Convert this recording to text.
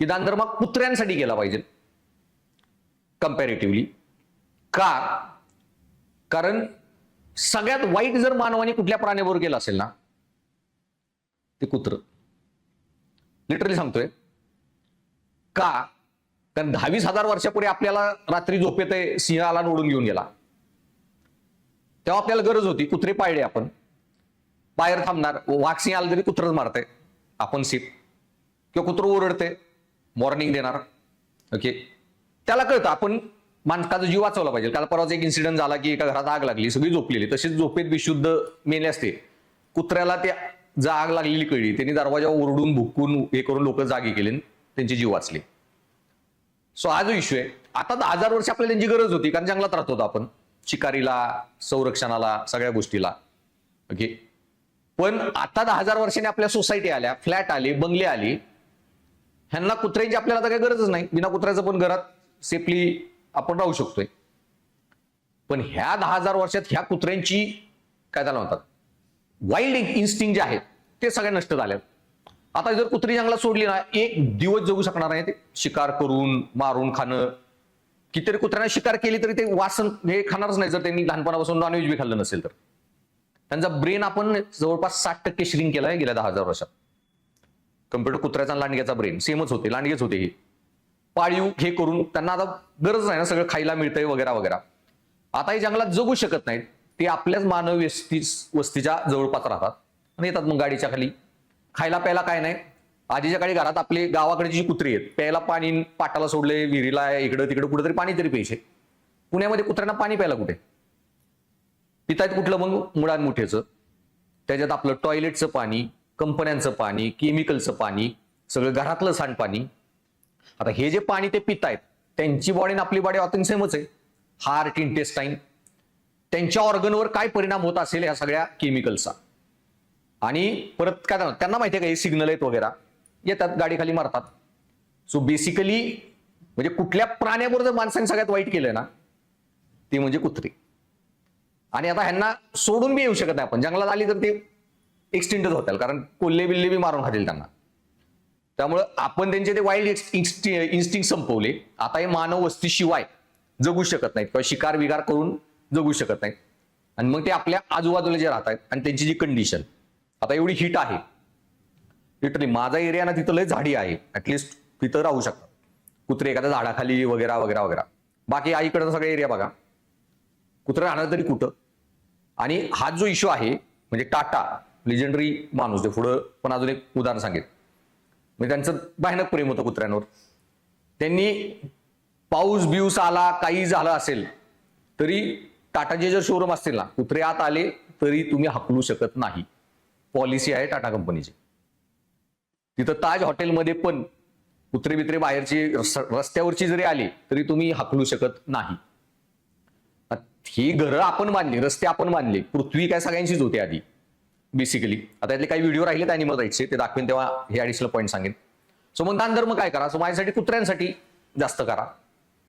की दानधर्म कुत्र्यांसाठी केला पाहिजे कम्पॅरेटिव्हली. का? कारण सगळ्यात वाईट जर मानवाने कुठल्या प्राण्याबरोबर केलं असेल ना, ते कुत्र. लिटरली सांगतोय. का? कारण 10,000-20,000 वर्षापूर्वी आपल्याला रात्री झोपेत सिंह आला ओढून घेऊन गेला, तेव्हा आपल्याला गरज होती, कुत्रे पाळले आपण. बाहेर थांबणार, वाघ सिंह आला तरी कुत्रच मारते, आपण सीट किंवा कुत्र ओरडते, वॉर्निंग देणार. ओके, त्याला कळतं आपण माणसाचा जीव वाचवला पाहिजे. काल परवाच एक इन्सिडेंट झाला की एका घरात आग लागली, सगळी झोपलेली, तशीच झोपेत बेशुद्ध मेले असते. कुत्र्याला ते जर आग लागलेली कळली, त्यांनी दरवाजा ओरडून भुकून हे करून लोक जागी केले, त्यांचे जीव वाचले. सो हा जो इश्यू आहे, आता 10,000 वर्ष आपल्याला त्यांची गरज होती, कारण जंगलात राहत होतो आपण, शिकारीला, संरक्षणाला, सगळ्या गोष्टीला. ओके, पण आता 10,000 वर्षांनी आपल्या सोसायटी आल्या, फ्लॅट आले, बंगले आले, ह्यांना कुत्र्यांची आपल्याला तर काही गरजच नाही. बिना कुत्र्याचं पण घरात सेफली आपण राहू शकतोय. पण ह्या 10,000 वर्षात ह्या कुत्र्यांची काय त्याला म्हणतात, वाईल्ड इन्स्टिंक्ट जे आहेत ते सगळे नष्ट झाले. आता जर कुत्री जंगलात सोडली ना, एक दिवस जगू शकणार नाही. ते शिकार करून मारून खाणं, कितीतरी कुत्र्यांना शिकार केली तरी ते वासन हे खाणारच नाही, जर त्यांनी लहानपणापासून नॉनव्हेज बी खाल्लं नसेल तर. त्यांचा ब्रेन आपण जवळपास 60% श्रिंक केलाय गेल्या 10,000 वर्षात. कम्पेअर टू कुत्र्याचा लांडग्याचा ब्रेन सेमच होते, लांडगेच होते. हे पाळीव हे करून त्यांना आता गरज नाही ना, सगळं खायला मिळतंय वगैरे वगैरे. आता हे जंगलात जगू शकत नाहीत, ते आपल्याच मानव वस्तीच्या जवळपास राहतात आणि येतात मग गाडीच्या खाली. खायला प्यायला काय नाही. आधीच्या काळी घरात आपले गावाकडची जी कुत्री आहेत, प्यायला पाणी पाटाला सोडले, विहिरीला, इकडं तिकडं कुठेतरी पाणी तरी प्यायचे. पुण्यामध्ये कुत्र्यांना पाणी प्यायला कुठे पितायत? कुठलं मग? मुळांमुठेचं. त्याच्यात आपलं टॉयलेटचं पाणी, कंपन्यांचं पाणी, केमिकलचं पाणी, सगळं घरातलं सांडपाणी. आता हे जे पाणी ते पितायत, त्यांची बॉडी आणि आपली बॉडी ऑथेंटिक सेमच आहे. हार्ट, इंटेस्टाईन, त्यांच्या ऑर्गनवर काय परिणाम होत असेल ह्या सगळ्या केमिकलचा. आणि परत काय त्यांना माहिती आहे का, हे सिग्नल आहेत वगैरे, येतात गाडी खाली मारतात. सो बेसिकली म्हणजे कुठल्या प्राण्याबरोबर जर माणसाने सगळ्यात वाईट केलंय ना, ते म्हणजे कुत्री. आणि आता ह्यांना सोडून बी येऊ शकत नाही आपण. जंगलात आली तर ते एक्सटिंक्टच होतील, कारण कोल्हे बिल्ले बी मारून खातील त्यांना. त्यामुळं आपण त्यांचे ते वाईल्ड इन्स्टिंक्ट संपवले. आता हे मानव वस्तीशिवाय जगू शकत नाहीत किंवा शिकार विकार करून जगू शकत नाहीत. आणि मग ते आपल्या आजूबाजूला जे राहत आहेत आणि त्यांची जी कंडिशन, आता एवढी हिट आहे, लिटरली माझा एरिया ना तिथं लय झाडी आहे, ऍटलिस्ट तिथं राहू शकतात कुत्रे एखाद्या झाडाखाली वगैरे वगैरे वगैरे. बाकी आईकडचा सगळा एरिया बघा, कुत्रे राहणार तरी कुठं. आणि हा जो इश्यू आहे, म्हणजे टाटा लिजेंडरी माणूस, ते पुढं पण अजून एक उदाहरण सांगेल. म्हणजे त्यांचं भयानक प्रेम होतं कुत्र्यांवर. त्यांनी पाऊस बिऊस आला, काही झालं असेल तरी टाटाचे जर शोरूम असतील ना, कुत्रे आत आले तरी तुम्ही हाकलू शकत नाही. पॉलिसी आहे टाटा कंपनीची. तिथं ताज हॉटेलमध्ये पण कुत्रे बित्रे बाहेरची रस्त्यावरची जरी आली तरी तुम्ही हाकलू शकत नाही. ही घरं आपण बांधली, रस्ते आपण बांधले, पृथ्वी काय सगळ्यांचीच होती आधी बेसिकली. आता यातले काही व्हिडिओ राहिले अॅनिमल राईट्सचे, ते दाखवेन तेव्हा हे ॲडिशनल पॉईंट सांगेन. सो मग दानधर्म काय करा? सो माझ्यासाठी कुत्र्यांसाठी जास्त करा.